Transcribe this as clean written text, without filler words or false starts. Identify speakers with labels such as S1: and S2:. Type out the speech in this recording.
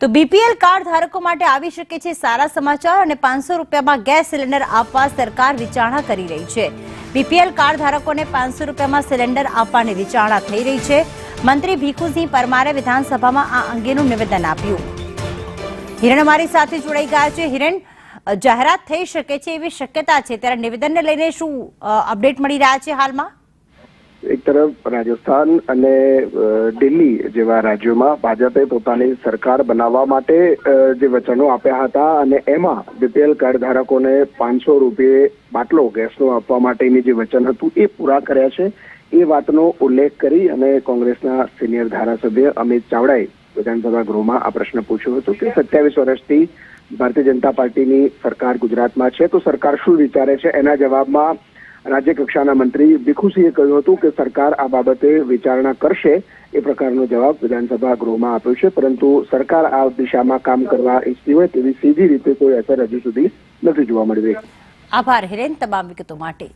S1: તો BPL card ધારકો માટે આવી શકે છે સારા સમાચાર અને 500 રૂપિયામાં ગેસ સિલિન્ડર આપવા સરકાર વિચારણા કરી રહી છે। બીપીએલ કાર્ડ ધારકોને 500 રૂપિયામાં સિલિન્ડર આપવાની વિચારણા થઈ રહી છે। મંત્રી ભીખુસિંહ પરમારે વિધાનસભામાં આ અંગેનું નિવેદન આપ્યું। હિરણ અમારી સાથે જોડાઈ ગયા છે। હિરણ, જાહેરાત થઈ શકે છે એવી શક્યતા છે, ત્યારે નિવેદનને લઈને શું અપડેટ મળી રહ્યા છે હાલમાં?
S2: એક તરફ રાજસ્થાન અને દિલ્હી જેવા રાજ્યોમાં ભાજપે પોતાની સરકાર બનાવવા માટે જે વચનો આપ્યા હતા અને એમાં બીપીએલ કાર્ડ ધારકોને 500 રૂપિયે બાટલો ગેસનો આપવા માટેની જે વચન હતું એ પૂરા કર્યા છે। એ વાતનો ઉલ્લેખ કરી અને કોંગ્રેસના સિનિયર ધારાસભ્ય અમિત ચાવડાએ વિધાનસભા ગૃહમાં આ પ્રશ્ન પૂછ્યો હતો કે 27 વર્ષથી ભારતીય જનતા પાર્ટીની સરકાર ગુજરાતમાં છે, તો સરકાર શું વિચારે છે? એના જવાબમાં રાજ્ય કક્ષાના મંત્રી ભીખુસિંહે કહ્યું હતું કે સરકાર આ બાબતે વિચારણા કરશે। એ પ્રકારનો જવાબ વિધાનસભા ગૃહમાં આપ્યો છે, પરંતુ સરકાર આ દિશામાં કામ કરવા ઈચ્છતી હોય તેવી સીધી રીતે કોઈ અસર હજુ સુધી નથી જોવા મળી રહી।
S1: આભાર હિરેન, તમામ વિગતો માટે।